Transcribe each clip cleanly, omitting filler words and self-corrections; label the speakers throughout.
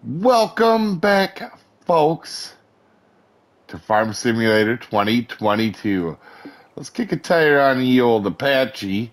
Speaker 1: Welcome back, folks, to Farm Simulator 2022. Let's kick a tire on the old Apache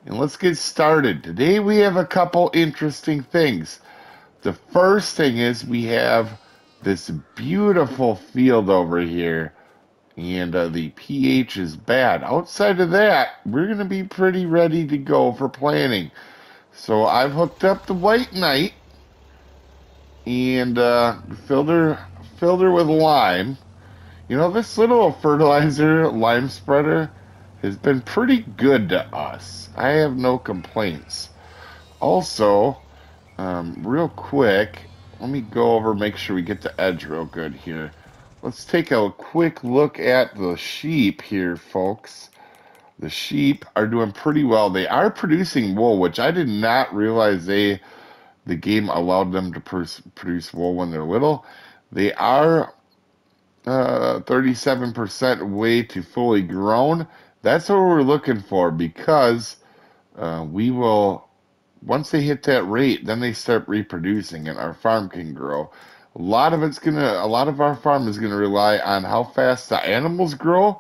Speaker 1: and let's get started. Today we have a couple interesting things. The first thing is we have this beautiful field over here, and the pH is bad. Outside of that, we're going to be pretty ready to go for planting. So I've hooked up the White Knight and filled her with lime. You know, this little fertilizer lime spreader has been pretty good to us. I have no complaints. Also, real quick, let me go over, make sure we get the edge real good here. Let's take a quick look at the sheep here, folks. The sheep are doing pretty well. They are producing wool, which I did not realize the game allowed them to produce wool when they're little. They are 37% way to fully grown. That's what we're looking for because we will, once they hit that rate, then they start reproducing and our farm can grow. A lot of our farm is gonna rely on how fast the animals grow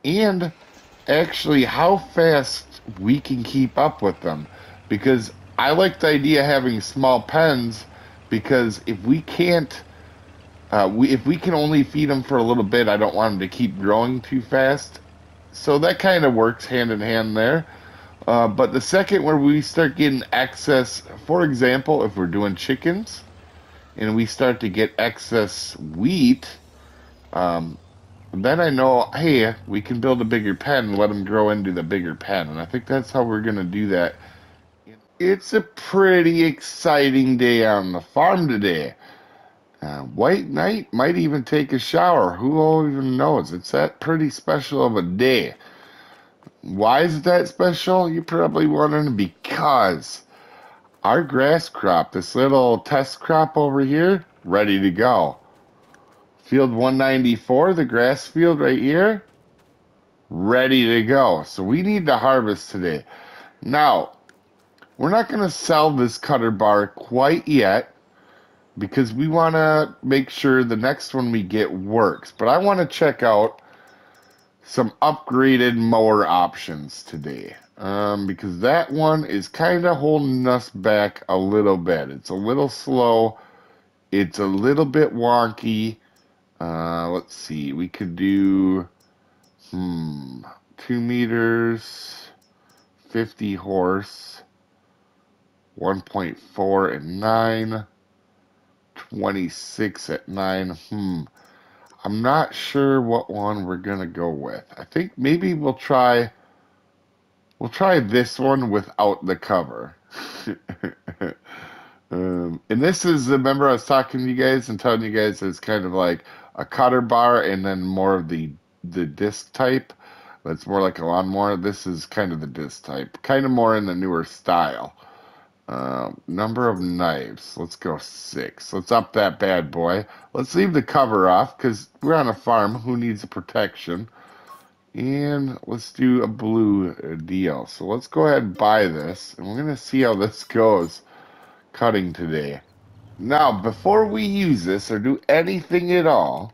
Speaker 1: and actually how fast we can keep up with them. Because I like the idea of having small pens because if we can only feed them for a little bit, I don't want them to keep growing too fast. So that kind of works hand in hand there. But the second where we start getting excess, for example, if we're doing chickens and we start to get excess wheat, um, then I know, hey, we can build a bigger pen and let them grow into the bigger pen. And I think that's how we're going to do that. It's a pretty exciting day on the farm today. White Knight might even take a shower. Who even knows? It's that pretty special of a day. Why is it that special? You're probably wondering because our grass crop, this little test crop over here, ready to go. Field 194, the grass field right here, ready to go. So we need to harvest today. Now, we're not going to sell this cutter bar quite yet because we want to make sure the next one we get works. But I want to check out some upgraded mower options today because that one is kind of holding us back a little bit. It's a little slow. It's a little bit wonky. Let's see. We could do 2 meters, 50 horse, 1.4 and 9. 26 at 9. I'm not sure what one we're gonna go with. I think maybe we'll try this one without the cover. And this is, remember I was talking to you guys and telling you guys it's kind of like a cutter bar and then more of the disc type. That's more like a lawnmower. This is kind of the disc type, kind of more in the newer style. Number of knives. Let's go 6. Let's up that bad boy. Let's leave the cover off because we're on a farm. Who needs a protection? And let's do a blue deal. So let's go ahead and buy this. And we're going to see how this goes cutting today. Now, before we use this or do anything at all,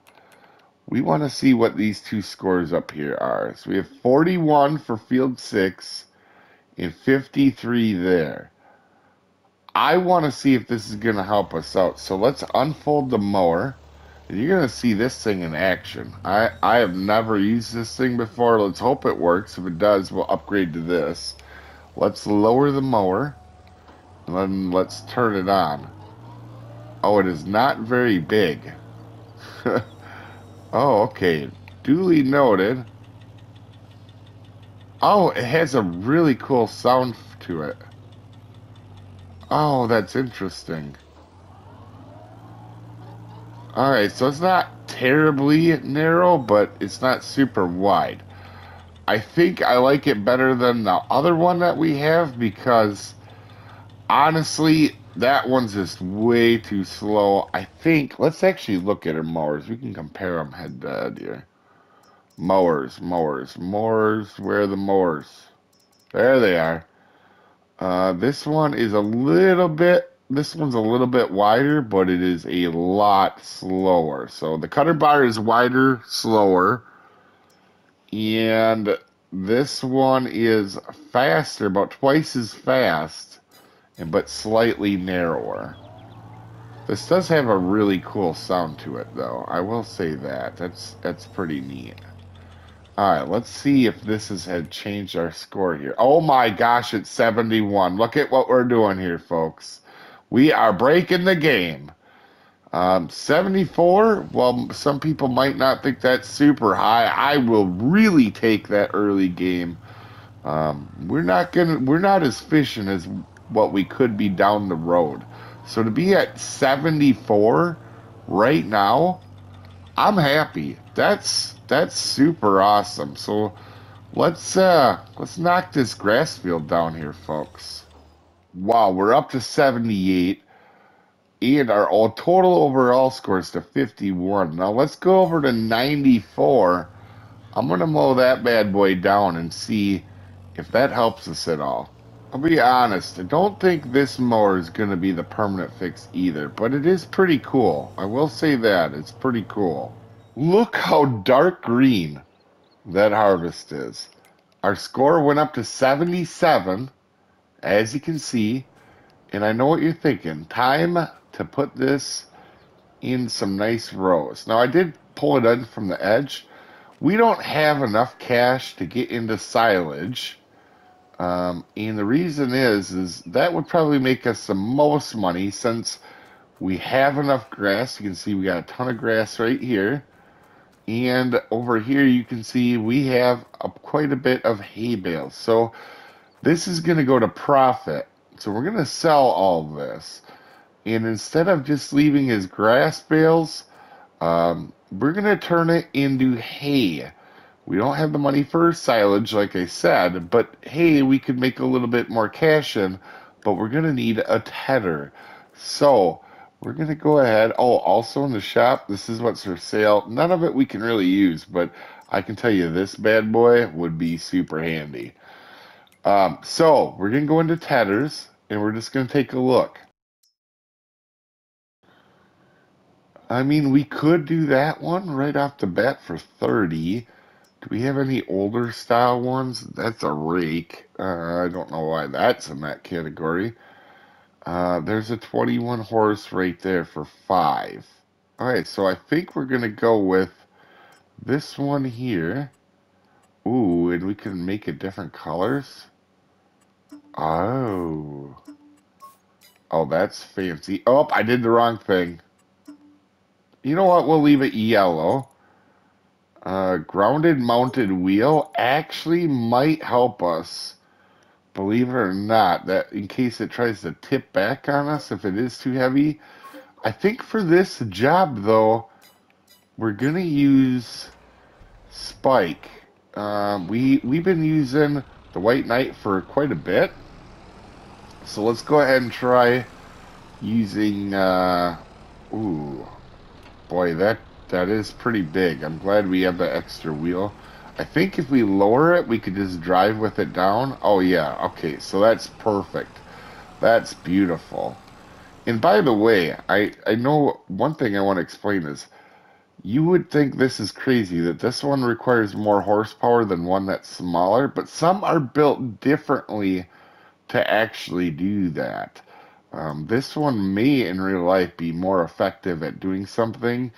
Speaker 1: we want to see what these two scores up here are. So we have 41 for field 6 and 53 there. I want to see if this is going to help us out. So let's unfold the mower. And you're going to see this thing in action. I have never used this thing before. Let's hope it works. If it does, we'll upgrade to this. Let's lower the mower. And then let's turn it on. Oh, it is not very big. Oh, okay. Duly noted. Oh, it has a really cool sound to it. Oh, that's interesting. Alright, so it's not terribly narrow, but it's not super wide. I think I like it better than the other one that we have because, honestly, that one's just way too slow. I think, let's actually look at our mowers. We can compare them head to head here. Mowers. Where are the mowers? There they are. This one is a little bit this one's a little bit wider, but it is a lot slower. So the cutter bar is wider, slower, and this one is faster, about twice as fast, but slightly narrower. This does have a really cool sound to it, though. I will say that. That's pretty neat. All right, let's see if this had changed our score here. Oh my gosh, it's 71. Look at what we're doing here, folks. We are breaking the game. 74, well, some people might not think that's super high. I will really take that early game. We're not as efficient as what we could be down the road. So to be at 74 right now, I'm happy. That's super awesome. So let's knock this grass field down here, folks. Wow, we're up to 78. And our total overall score is to 51. Now let's go over to 94. I'm going to mow that bad boy down and see if that helps us at all. I'll be honest, I don't think this mower is going to be the permanent fix either, but it is pretty cool. I will say that. It's pretty cool. Look how dark green that harvest is. Our score went up to 77, as you can see. And I know what you're thinking. Time to put this in some nice rows. Now, I did pull it in from the edge. We don't have enough cash to get into silage. And the reason is that would probably make us the most money since we have enough grass. You can see we got a ton of grass right here. And over here you can see we have quite a bit of hay bales. So this is going to go to profit. So we're going to sell all of this. And instead of just leaving as grass bales, we're going to turn it into hay. We don't have the money for silage, like I said, but hey, we could make a little bit more cash in, but we're going to need a tedder. So we're going to go ahead. Oh, also in the shop, this is what's for sale. None of it we can really use, but I can tell you this bad boy would be super handy. So we're going to go into tedders, and we're just going to take a look. I mean, we could do that one right off the bat for 30. Do we have any older style ones? That's a rake. I don't know why that's in that category. There's a 21 horse right there for 5. Alright, so I think we're going to go with this one here. Ooh, and we can make it different colors. Oh. Oh, that's fancy. Oh, I did the wrong thing. You know what? We'll leave it yellow. Grounded mounted wheel actually might help us, believe it or not, that in case it tries to tip back on us if it is too heavy. I think for this job, though, we're going to use Spike. We've been using the White Knight for quite a bit. So let's go ahead and try using, ooh, boy, that is pretty big. I'm glad we have the extra wheel. I think if we lower it, we could just drive with it down. Oh, yeah. Okay, so that's perfect. That's beautiful. And by the way, I know one thing I want to explain is you would think this is crazy that this one requires more horsepower than one that's smaller, but some are built differently to actually do that. This one may in real life be more effective at doing something.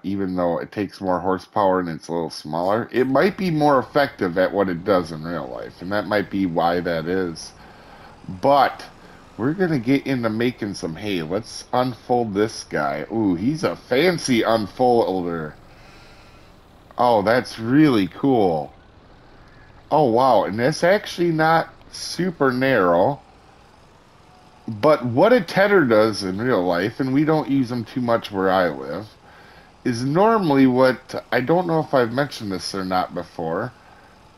Speaker 1: Even though it takes more horsepower and it's a little smaller, it might be more effective at what it does in real life, and that might be why that is. But we're going to get into making some hay. Let's unfold this guy. Ooh, he's a fancy unfolder. Oh, that's really cool. Oh, wow, and that's actually not super narrow. But what a tedder does in real life, and we don't use them too much where I live, is normally what, I don't know if I've mentioned this or not before,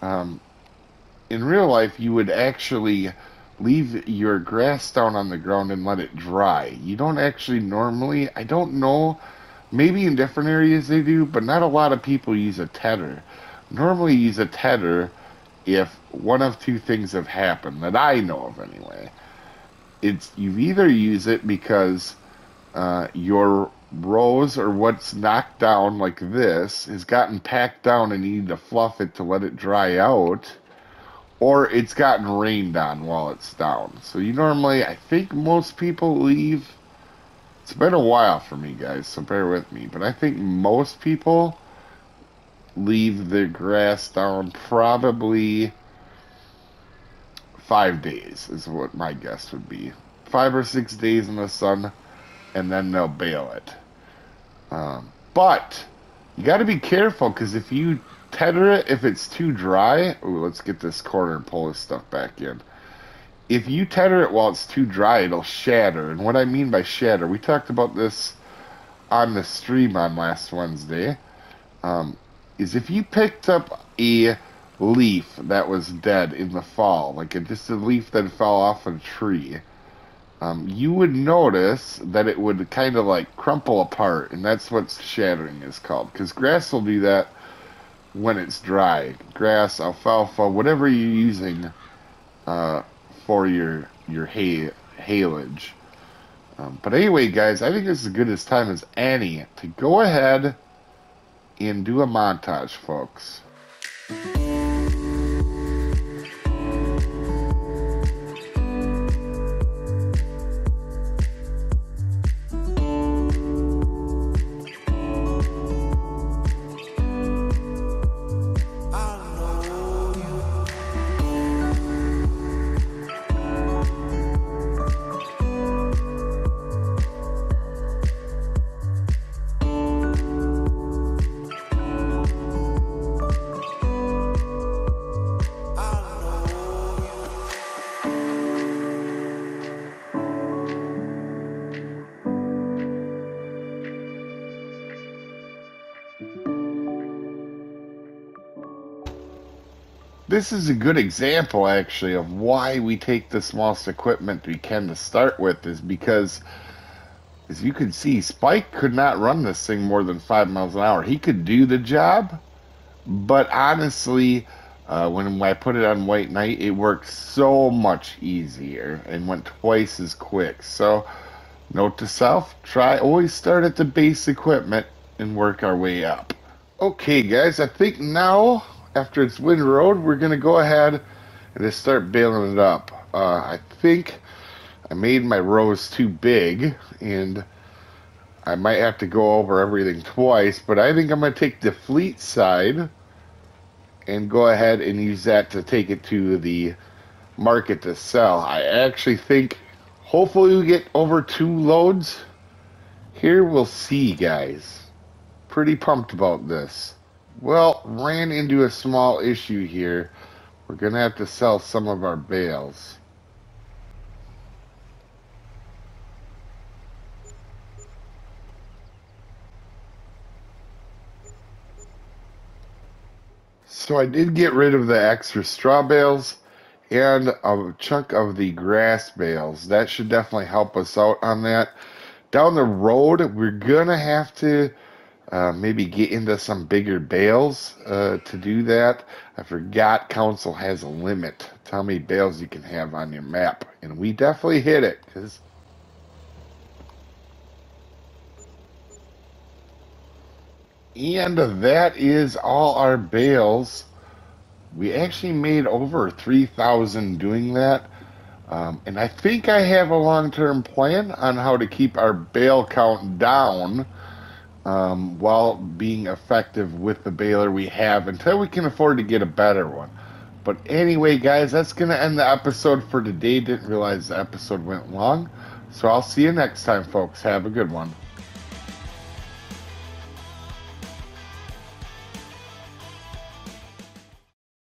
Speaker 1: in real life you would actually leave your grass down on the ground and let it dry. You don't actually normally, I don't know, maybe in different areas they do, but not a lot of people use a tedder. Normally use a tedder if one of two things have happened, that I know of anyway. it's you either use it because your rows or what's knocked down like this has gotten packed down and you need to fluff it to let it dry out, or it's gotten rained on while it's down. So you normally, I think most people leave. It's been a while for me, guys, so bear with me. But I think most people leave their grass down probably 5 days, is what my guess would be. 5 or 6 days in the sun, and then they'll bale it. But you got to be careful, because if you tether it, if it's too dry, ooh, let's get this corner and pull this stuff back in. If you tether it while it's too dry, it'll shatter. And what I mean by shatter, we talked about this on the stream on last Wednesday, is if you picked up a leaf that was dead in the fall, like just a leaf that fell off a tree, you would notice that it would kind of like crumple apart, and that's what shattering is called. Because grass will do that when it's dry. Grass, alfalfa, whatever you're using for your haylage. But anyway, guys, I think this is as good as time as any to go ahead and do a montage, folks. This is a good example, actually, of why we take the smallest equipment we can to start with, is because, as you can see, Spike could not run this thing more than 5 miles an hour. He could do the job, but honestly, when I put it on White Knight, it worked so much easier and went twice as quick. So, note to self, always start at the base equipment and work our way up. Okay, guys, I think now, after it's windrowed, we're going to go ahead and just start baling it up. I think I made my rows too big, and I might have to go over everything twice, but I think I'm going to take the fleet side and go ahead and use that to take it to the market to sell. I actually think, hopefully we get over 2 loads. Here we'll see, guys. Pretty pumped about this. Well, ran into a small issue here. We're going to have to sell some of our bales. So I did get rid of the extra straw bales and a chunk of the grass bales. That should definitely help us out on that. Down the road, we're going to have to maybe get into some bigger bales to do that. I forgot council has a limit to how many bales you can have on your map, and we definitely hit it. And that is all our bales. We actually made over 3,000 doing that. And I think I have a long-term plan on how to keep our bale count down while being effective with the baler we have until we can afford to get a better one. But anyway, guys, that's going to end the episode for today. Didn't realize the episode went long. So I'll see you next time, folks. Have a good one.